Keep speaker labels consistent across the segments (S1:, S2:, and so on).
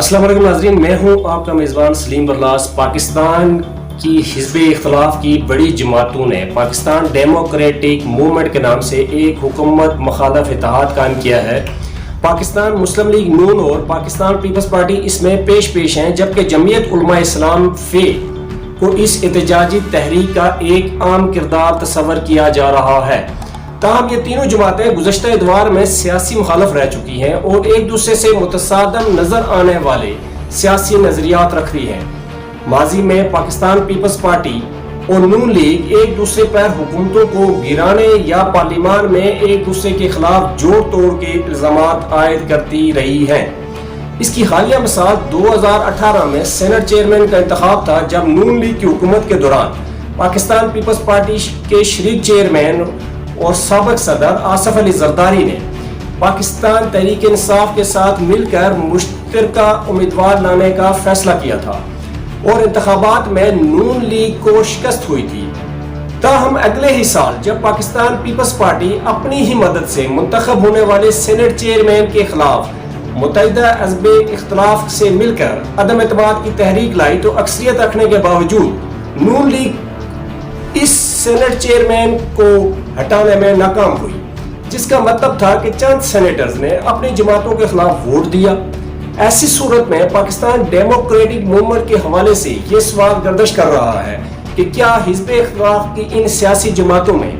S1: السلام علیکم ناظرین، میں ہوں آپ کا میزبان سلیم برلاس۔ پاکستان کی حزب اختلاف کی بڑی جماعتوں نے پاکستان ڈیموکریٹک موومنٹ کے نام سے ایک حکومت مخالف اتحاد قائم کیا ہے۔ پاکستان مسلم لیگ نون اور پاکستان پیپلز پارٹی اس میں پیش ہیں، جبکہ جمعیت علماء اسلام فے کو اس احتجاجی تحریک کا ایک عام کردار تصور کیا جا رہا ہے۔ تاہم یہ تینوں جماعتیں گزشتہ ادوار میں سیاسی مخالف رہ چکی ہیں اور ایک دوسرے سے متصادم نظر آنے والے سیاسی نظریات رکھتی ہیں۔ ماضی میں پاکستان پیپلز پارٹی اور نون لیگ ایک دوسرے پر حکومتوں کو گرانے یا پارلیمان میں ایک دوسرے کے خلاف جوڑ توڑ کے الزامات عائد کرتی رہی ہیں۔ اس کی حالیہ مثال 2018 میں سینٹ چیئرمین کا انتخاب تھا، جب نون لیگ کی حکومت کے دوران پاکستان پیپلز پارٹی کے شریک چیئرمین اور سابق صدر آصف علی زرداری نے پاکستان تحریک انصاف کے ساتھ مل کر مشترکہ امیدوار لانے کا فیصلہ کیا تھا اور انتخابات میں نون لیگ کو شکست ہوئی تھی۔ تاہم اگلے ہی سال جب پاکستان پیپلز پارٹی اپنی ہی مدد سے منتخب ہونے والے سینٹ چیئرمین کے خلاف متحدہ حزب اختلاف سے مل کر عدم اعتماد کی تحریک لائی، تو اکثریت رکھنے کے باوجود نون لیگ اس سینٹ چیئرمین کو ہٹانے میں ناکام ہوئی، جس کا مطلب تھا کہ چند سینیٹرز نے اپنی جماعتوں کے خلاف ووٹ دیا۔ ایسی صورت میں پاکستان ڈیموکریٹک موومنٹ کے حوالے سے یہ سوال گردش کر رہا ہے کہ کیا حزب اختلاف کی ان سیاسی جماعتوں میں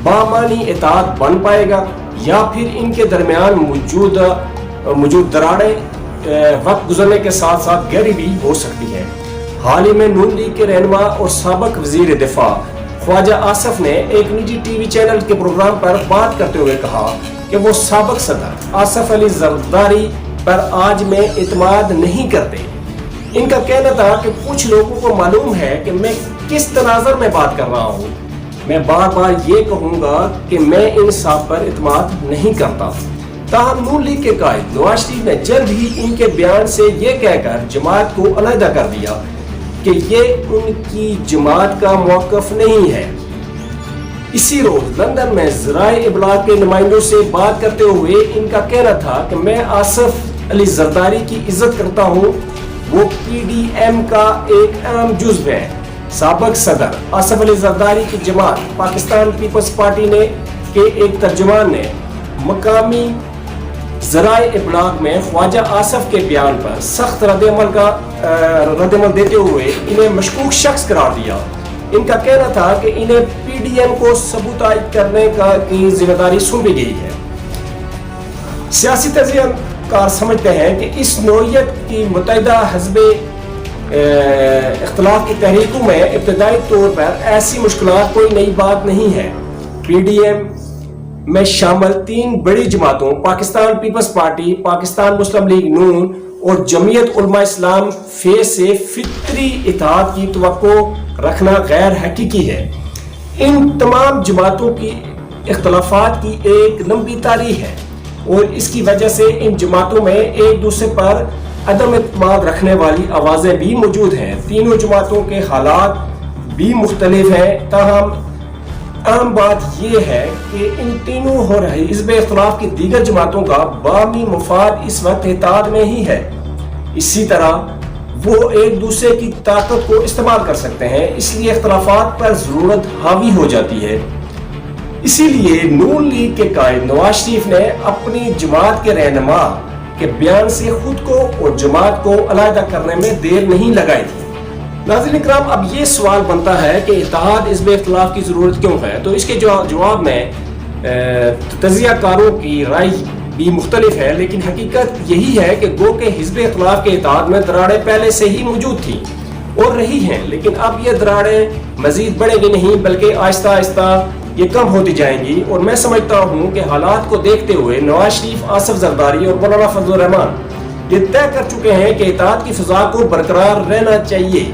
S1: بامعنی اتحاد بن پائے گا، یا پھر ان کے درمیان موجود دراڑیں وقت گزرنے کے ساتھ ساتھ گہری بھی ہو سکتی ہیں۔ حال ہی میں نون لیگ کے رہنما اور سابق وزیر دفاع خواجہ آصف نے ایک نجی ٹی وی چینل کے پروگرام پر بات کرتے ہوئے کہا کہ وہ سابق صدر آصف علی زرداری پر آج میں اعتماد نہیں کرتے۔ ان کا کہنا تھا کہ کچھ لوگوں کو معلوم ہے کہ میں کس تناظر میں بات کر رہا ہوں، میں بار بار یہ کہوں گا کہ میں ان صاحب پر اعتماد نہیں کرتا۔ تاہم نون لیگ کے قائد نواز شریف نے جلد ہی ان کے بیان سے یہ کہہ کر جماعت کو علیحدہ کر دیا کہ یہ ان کی جماعت کا موقف نہیں ہے۔ اسی روز لندن میں ذرائع ابلاغ کے نمائندوں سے بات کرتے ہوئے ان کا کہنا تھا کہ میں آصف علی زرداری کی عزت کرتا ہوں، وہ پی ڈی ایم کا ایک اہم جزو ہے۔ سابق صدر آصف علی زرداری کی جماعت پاکستان پیپلز پارٹی کے ایک ترجمان نے مقامی ذرائع ابلاغ میں خواجہ آصف کے بیان پر سخت رد عمل دیتے ہوئے انہیں مشکوک شخص قرار دیا۔ ان کا کہنا تھا کہ انہیں پی ڈی ایم کو سبوتاژ کرنے کی ذمہ داری سونپی گئی ہے۔ سیاسی تجزیہ کار سمجھتے ہیں کہ اس نوعیت کی متحدہ حزب اختلاف کی تحریکوں میں ابتدائی طور پر ایسی مشکلات کوئی نئی بات نہیں ہے۔ پی ڈی ایم میں شامل تین بڑی جماعتوں پاکستان پیپلز پارٹی، پاکستان مسلم لیگ نون اور جمعیت علماء اسلام فے سے فطری اتحاد کی توقع رکھنا غیر حقیقی ہے۔ ان تمام جماعتوں کی اختلافات کی ایک لمبی تاریخ ہے اور اس کی وجہ سے ان جماعتوں میں ایک دوسرے پر عدم اعتماد رکھنے والی آوازیں بھی موجود ہیں۔ تینوں جماعتوں کے حالات بھی مختلف ہیں، تاہم اہم بات یہ ہے کہ ان تینوں ہو رہی حزب اختلاف کی دیگر جماعتوں کا باہمی مفاد اس وقت اتحاد میں ہی ہے۔ اسی طرح وہ ایک دوسرے کی طاقت کو استعمال کر سکتے ہیں، اس لیے اختلافات پر ضرورت حاوی ہو جاتی ہے۔ اسی لیے نون لیگ کے قائد نواز شریف نے اپنی جماعت کے رہنما کے بیان سے خود کو اور جماعت کو علیحدہ کرنے میں دیر نہیں لگائی تھی۔ ناظرین اکرام، اب یہ سوال بنتا ہے کہ اتحاد حزب اختلاف کی ضرورت کیوں ہے؟ تو اس کے جواب میں تجزیہ کاروں کی رائے بھی مختلف ہے، لیکن حقیقت یہی ہے کہ گو کہ حزب اختلاف کے اتحاد میں دراڑیں پہلے سے ہی موجود تھیں اور رہی ہیں، لیکن اب یہ دراڑیں مزید بڑھیں گی نہیں، بلکہ آہستہ آہستہ یہ کم ہوتی جائیں گی۔ اور میں سمجھتا ہوں کہ حالات کو دیکھتے ہوئے نواز شریف، آصف زرداری اور مولانا فضل الرحمان یہ طے کر چکے ہیں کہ اتحاد کی فضا کو برقرار رہنا چاہیے۔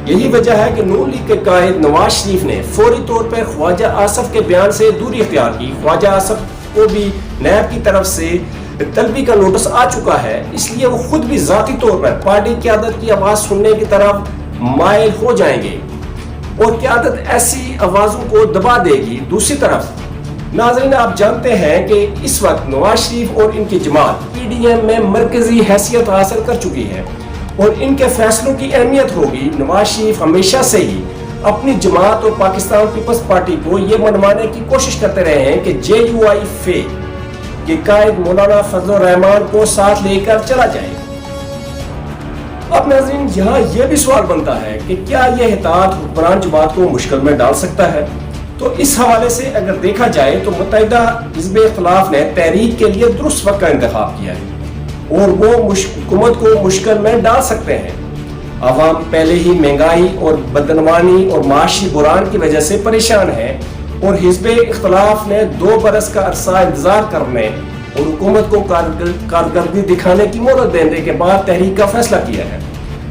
S1: یہی وجہ ہے کہ نون لیگ کے قائد نواز شریف نے فوری طور پر خواجہ آصف کے بیان سے دوری اختیار کی۔ خواجہ آصف کو بھی نیب کی طرف سے طلبی کا نوٹس آ چکا ہے، اس لیے وہ خود بھی ذاتی طور پر پارٹی قیادت کی آواز سننے کی طرف مائل ہو جائیں گے اور قیادت ایسی آوازوں کو دبا دے گی۔ دوسری طرف ناظرین آپ جانتے ہیں کہ اس وقت نواز شریف اور ان کی جماعت پی ڈی ایم میں مرکزی حیثیت حاصل کر چکی ہے اور ان کے فیصلوں کی اہمیت ہوگی۔ نواز شریف ہمیشہ سے ہی اپنی جماعت اور پاکستان پیپلز پارٹی کو یہ منوانے کی کوشش کرتے رہے ہیں کہ جے یو آئی فے کے قائد مولانا فضل الرحمان کو ساتھ لے کر چلا جائے۔ اب ناظرین یہاں یہ بھی سوال بنتا ہے کہ کیا یہ اتحاد حکمران جماعت کو مشکل میں ڈال سکتا ہے؟ تو اس حوالے سے اگر دیکھا جائے تو متحدہ حزب اختلاف نے تحریک کے لیے درست وقت کا انتخاب کیا ہے اور وہ حکومت کو مشکل میں ڈال سکتے ہیں۔ عوام پہلے ہی مہنگائی اور بدعنوانی اور معاشی بحران کی وجہ سے پریشان ہے اور حزب اختلاف نے 2 برس کا عرصہ انتظار کرنے اور حکومت کو کارکردگی دکھانے کی مہلت دینے کے بعد تحریک کا فیصلہ کیا ہے۔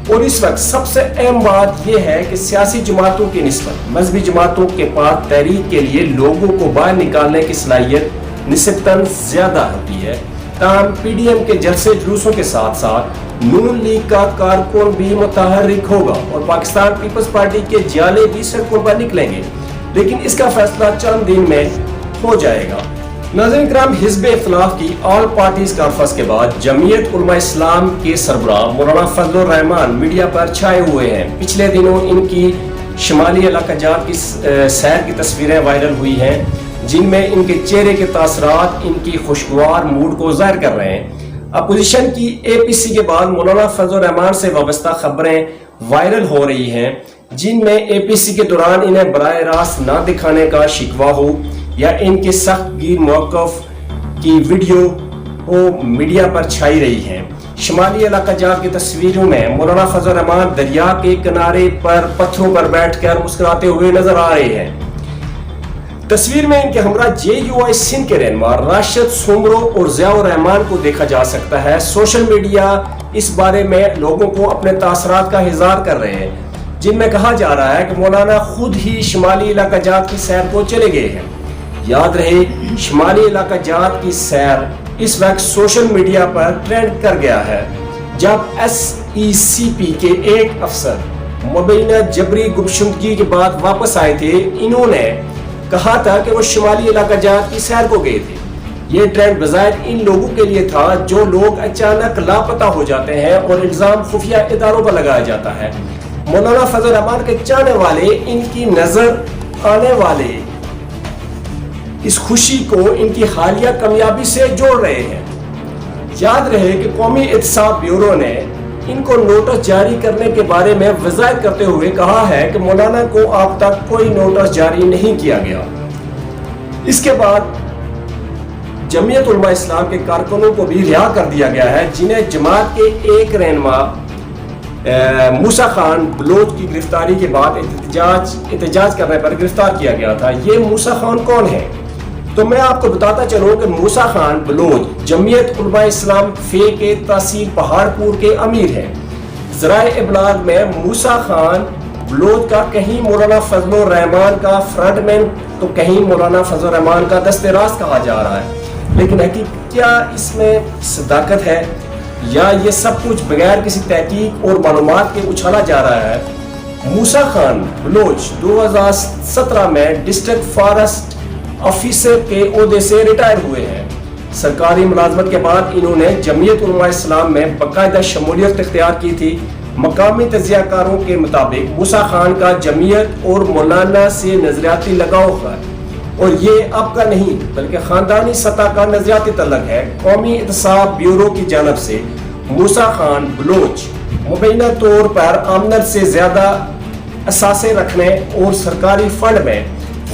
S1: اور اس وقت سب سے اہم بات یہ ہے کہ سیاسی جماعتوں کی نسبت مذہبی جماعتوں کے پاس تحریک کے لیے لوگوں کو باہر نکالنے کی صلاحیت نسبتاً زیادہ ہوتی ہے۔ تاہم پی ڈی ایم کے جلسے جلوسوں کے ساتھ ساتھ نون لیگ کا کارکن بھی متحرک ہوگا اور پاکستان پیپلز پارٹی کے جالے بھی سڑکوں پر نکلیں گے، لیکن اس کا فیصلہ چند دن میں ہو جائے گا۔ ناظرین کرام، حزب اختلاف کی آل پارٹیز کانفرنس کے بعد جمعیت علماء اسلام کے سربراہ مولانا فضل الرحمان میڈیا پر چھائے ہوئے ہیں۔ پچھلے دنوں ان کی شمالی علاقہ جات کی سیر کی تصویریں وائرل ہوئی ہیں جن میں ان کے چہرے کے تاثرات ان کی خوشگوار موڈ کو ظاہر کر رہے ہیں۔ اپوزیشن کی اے پی سی کے بعد مولانا فضل الرحمان سے وابستہ خبریں وائرل ہو رہی ہیں جن میں اے پی سی کے دوران انہیں براہ راست نہ دکھانے کا شکوہ ہو یا ان کے سخت گیر موقف کی ویڈیو میڈیا پر چھائی رہی ہیں۔ شمالی علاقہ جات کی تصویروں میں مولانا فضل الرحمان دریا کے کنارے پر پتھروں پر بیٹھ کر مسکراتے ہوئے نظر آ رہے ہیں۔ تصویر میں ان کے ہمراہ جے یو آئی سندھ کے رہنما راشد سومرو اور ضیاء الرحمان کو دیکھا جا سکتا ہے۔ سوشل میڈیا اس بارے میں لوگوں کو اپنے تاثرات کا اظہار کر رہے ہیں جن میں کہا جا رہا ہے کہ مولانا خود ہی شمالی علاقہ جات کی سیر کو چلے گئے ہیں۔ یاد رہے شمالی علاقہ جات کی سیر اس وقت سوشل میڈیا پر ٹرینڈ کر گیا ہے جب ایس ای سی پی کے ایک افسر مبینہ جبری گمشدگی کے بعد واپس آئے تھے۔ انہوں نے کہا تھا کہ وہ شمالی علاقہ جات کی سیر کو گئے تھے۔ یہ ٹرینڈ بظاہر ان لوگوں کے لیے تھا جو لوگ اچانک لاپتہ ہو جاتے ہیں اور الزام خفیہ اداروں پر لگایا جاتا ہے۔ مولانا فضل الرحمان کے چاہنے والے ان کی نظر آنے والے اس خوشی کو ان کی حالیہ کامیابی سے جوڑ رہے ہیں۔ یاد رہے کہ قومی احتساب بیورو نے ان کو نوٹس جاری کرنے کے بارے میں وضاحت کرتے ہوئے کہا ہے کہ مولانا کو اب تک کوئی نوٹس جاری نہیں کیا گیا۔ اس کے بعد جمعیت علماء اسلام کے کارکنوں کو بھی رہا کر دیا گیا ہے جنہیں جماعت کے ایک رہنما موسیٰ خان بلوچ کی گرفتاری کے بعد احتجاج کرنے پر گرفتار کیا گیا تھا۔ یہ موسیٰ خان کون ہے؟ تو میں آپ کو بتاتا چلوں کہ موسیٰ خان بلوچ جمعیت علماء اسلام فے کے تحصیل پہاڑ پور کے امیر ہیں۔ ذرائع ابلاغ میں موسیٰ خان بلوچ کا کہیں مولانا فضل الرحمان کا فرنٹ مین تو کہیں مولانا فضل الرحمان کا دست راست کہا جا رہا ہے، لیکن حقیقت کیا اس میں صداقت ہے یا یہ سب کچھ بغیر کسی تحقیق اور معلومات کے اچھالا جا رہا ہے؟ موسیٰ خان بلوچ 2017 میں ڈسٹرکٹ فارسٹ آفیسر کے عہدے سے ریٹائر ہوئے ہیں۔ سرکاری ملازمت کے بعد انہوں نے جمعیت علماء اسلام میں باقاعدہ شمولیت اختیار کی تھی۔ مقامی تجزیہ کاروں کے مطابق موسیٰ خان کا جمعیت اور مولانا سے نظریاتی لگاؤ ہے اور یہ اب کا نہیں بلکہ خاندانی سطح کا نظریاتی تعلق ہے۔ قومی احتساب بیورو کی جانب سے موسیٰ خان بلوچ مبینہ طور پر آمدن سے زیادہ اثاثے رکھنے اور سرکاری فنڈ میں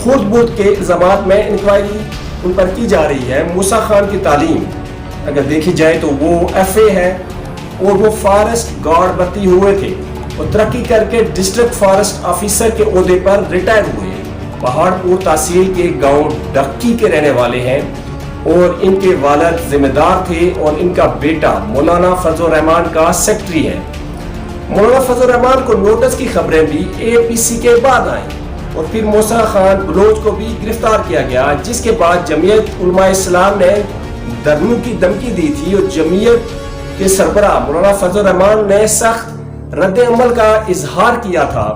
S1: خود بدھ کے الزامات میں انکوائری ان پر کی جا رہی ہے۔ موسیٰ خان کی تعلیم اگر دیکھی جائے تو وہ ایف اے ہے اور وہ فارسٹ گارڈ بھرتی ہوئے تھے اور ترقی کر کے ڈسٹرکٹ فارسٹ آفیسر کے عہدے پر ریٹائر ہوئے۔ پہاڑ پور تحصیل کے گاؤں ڈکی کے رہنے والے ہیں اور ان کے والد ذمہ دار تھے اور ان کا بیٹا مولانا فضل الرحمان کا سیکرٹری ہے۔ مولانا فضل الرحمان کو نوٹس کی خبریں بھی اے پی سی کے بعد آئیں اور پھر موسیٰ خان بلوچ کو بھی گرفتار کیا گیا، جس کے بعد جمعیت علماء اسلام نے دھرنوں کی دھمکی دی تھی اور جمعیت کے سربراہ مولانا فضل الرحمان نے سخت رد عمل کا اظہار کیا تھا۔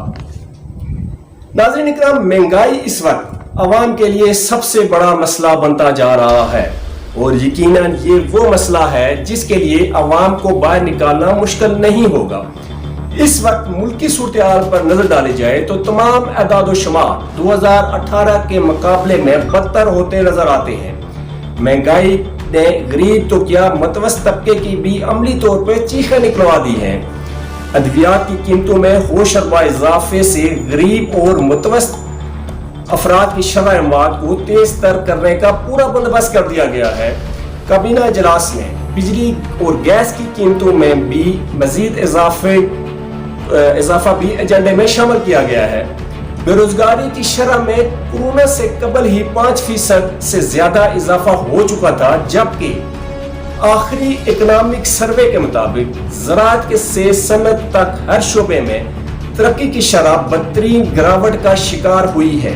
S1: ناظرین اکرام، مہنگائی اس وقت عوام کے لیے سب سے بڑا مسئلہ بنتا جا رہا ہے، اور یقیناً یہ وہ مسئلہ ہے جس کے لیے عوام کو باہر نکالنا مشکل نہیں ہوگا۔ اس وقت ملکی صورتحال پر نظر ڈالی جائے تو تمام اعداد و شمار 2018 کے مقابلے میں بدتر ہوتے نظر آتے ہیں۔ مہنگائی نے غریب تو کیا متوسط طبقے کی بھی عملی طور پہ چیخیں نکلوا دی ہیں۔ ادویات کی قیمتوں میں ہوش اربا اضافے سے غریب اور متوسط افراد کی شرح اموات کو تیز تر کرنے کا پورا بندوبست کر دیا گیا ہے۔ کابینہ اجلاس میں بجلی اور گیس کی قیمتوں میں بھی مزید اضافہ بھی ایجنڈے میں شامل کیا گیا ہے۔ بے روزگاری کی شرح میں کورونا سے قبل ہی 5% سے زیادہ اضافہ ہو چکا تھا، جبکہ آخری اکنامک سروے کے مطابق زراعت کے سے صنعت تک ہر شعبے میں ترقی کی شرح بدترین گراوٹ کا شکار ہوئی ہے۔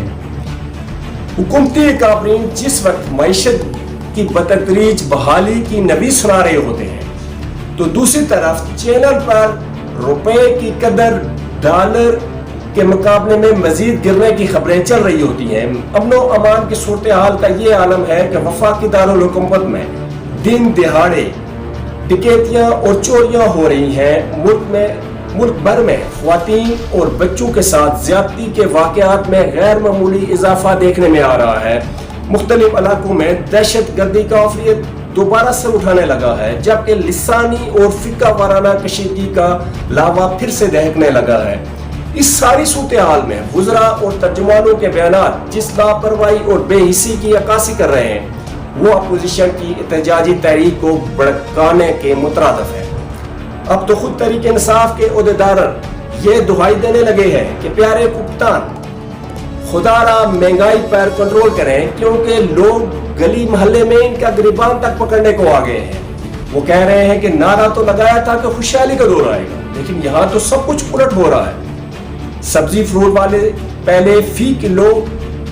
S1: حکومتی اکابرین جس وقت معیشت کی بتدریج بحالی کی نوید سنا رہے ہوتے ہیں تو دوسری طرف چینل پر روپے کی قدر ڈالر کے مقابلے میں مزید گرنے کی خبریں چل رہی ہوتی ہیں۔ امن و امان کی صورتحال کا یہ عالم ہے کہ وفاقی دارالحکومت میں دن دہاڑے ڈکیتیاں اور چوریاں ہو رہی ہیں۔ ملک بھر میں خواتین اور بچوں کے ساتھ زیادتی کے واقعات میں غیر معمولی اضافہ دیکھنے میں آ رہا ہے۔ مختلف علاقوں میں دہشت گردی کا عفریت دوبارہ سے اٹھانے لگا ہے، جبکہ لسانی اور فقہ وارانہ کشیدگی کا لاوا پھر سے دہکنے لگا ہے۔ اس ساری صورتحال میں وزراء اور ترجمانوں کے بیانات جس لاپرواہی اور بے حسی کی عکاسی کر رہے ہیں وہ اپوزیشن کی احتجاجی تحریک کو بھڑکانے کے مترادف ہے۔ اب تو خود تحریک انصاف کے عہدیداران یہ دہائی دینے لگے ہیں کہ پیارے کپتان خدا را مہنگائی پر کنٹرول کریں، کیونکہ لوگ گلی محلے میں ان کا گریبان تک پکڑنے کو آ گئے ہیں۔ وہ کہہ رہے ہیں کہ نعرہ تو لگایا تھا کہ خوشحالی کا دور آئے گا، لیکن یہاں تو سب کچھ الٹ ہو رہا ہے۔ سبزی فروٹ والے پہلے فی کلو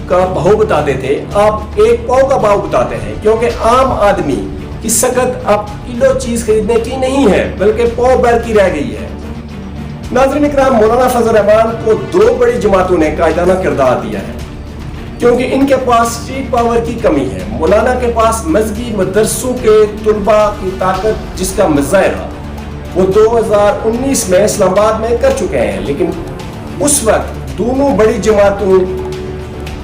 S1: کا بھاؤ بتاتے تھے، اب ایک پاؤ کا بھاؤ بتاتے ہیں، کیونکہ عام آدمی کی سکت اب کلو چیز خریدنے کی نہیں ہے بلکہ پاؤ بھر کی رہ گئی ہے۔ ناظرین اکرام، مولانا فضل الرحمان کو 2 بڑی جماعتوں نے قائدانہ کردار دیا ہے کیونکہ ان کے پاس اسٹریٹ پاور کی کمی ہے۔ مولانا کے پاس مذہبی مدرسوں کے طلباء کی طاقت جس کا مظاہرہ وہ 2019 میں اسلام آباد میں کر چکے ہیں، لیکن اس وقت دونوں بڑی جماعتوں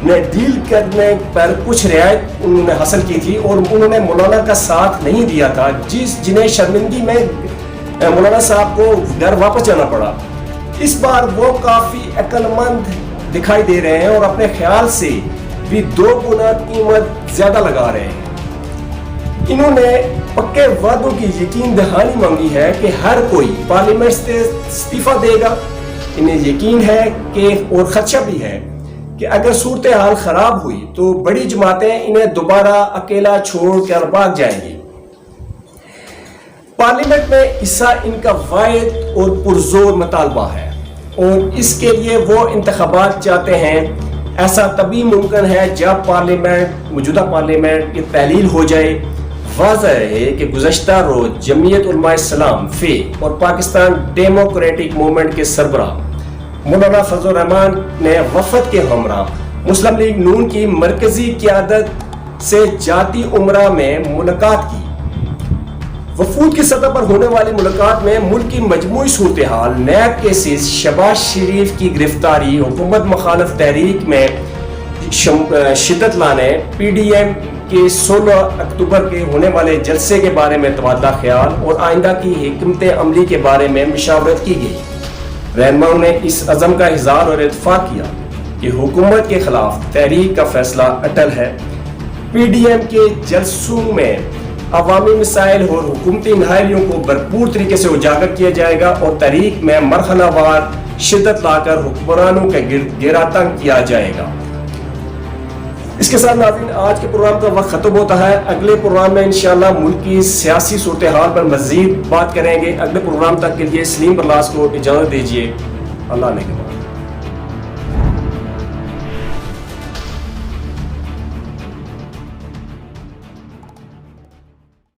S1: نے ڈیل کرنے پر کچھ رعایت انہوں نے حاصل کی تھی اور انہوں نے مولانا کا ساتھ نہیں دیا تھا، جنہیں شرمندگی میں مولانا صاحب کو گھر واپس جانا پڑا۔ اس بار وہ کافی عقل مند دکھائی دے رہے ہیں اور اپنے خیال سے بھی 2 گنا قیمت زیادہ لگا رہے ہیں۔ انہوں نے پکے وعدوں کی یقین دہانی مانگی ہے کہ ہر کوئی پارلیمنٹ سے استعفیٰ دے گا۔ انہیں یقین ہے کہ اور خدشہ بھی ہے کہ اگر صورتحال خراب ہوئی تو بڑی جماعتیں انہیں دوبارہ اکیلا چھوڑ کر بھاگ جائیں گی۔ پارلیمنٹ میں حصہ ان کا واحد اور پرزور مطالبہ ہے اور اس کے لیے وہ انتخابات چاہتے ہیں۔ ایسا تبھی ممکن ہے جب موجودہ پارلیمنٹ کی تحلیل ہو جائے۔ واضح ہے کہ گزشتہ روز جمعیت علماء اسلام فے اور پاکستان ڈیموکریٹک موومنٹ کے سربراہ مولانا فضل الرحمان نے وفد کے ہمراہ مسلم لیگ نون کی مرکزی قیادت سے جاتی عمرہ میں ملاقات کی۔ وفود کی سطح پر ہونے والی ملاقات میں ملک کی مجموعی صورتحال، نیب کیسز، شہباز شریف کی گرفتاری، حکومت مخالف تحریک میں شدت لانے، پی ڈی ایم کے 16 اکتوبر کے ہونے والے جلسے کے بارے میں تبادلہ خیال اور آئندہ کی حکمت عملی کے بارے میں مشاورت کی گئی۔ رہنماؤں نے اس عزم کا اظہار اور اتفاق کیا کہ حکومت کے خلاف تحریک کا فیصلہ اٹل ہے۔ پی ڈی ایم کے جلسوں میں عوامی مسائل اور حکومتی نااہلیوں کو بھرپور طریقے سے اجاگر کیا جائے گا اور تحریک میں مرحلہ وار شدت لا کر حکمرانوں کے گھیرا تنگ کیا جائے گا۔ اس کے ساتھ ناظرین آج کے پروگرام کا وقت ختم ہوتا ہے۔ اگلے پروگرام میں انشاءاللہ ملک کی سیاسی صورتحال پر مزید بات کریں گے۔ اگلے پروگرام تک کے لیے سلیم برلاس کو اجازت دیجیے۔ اللہ نے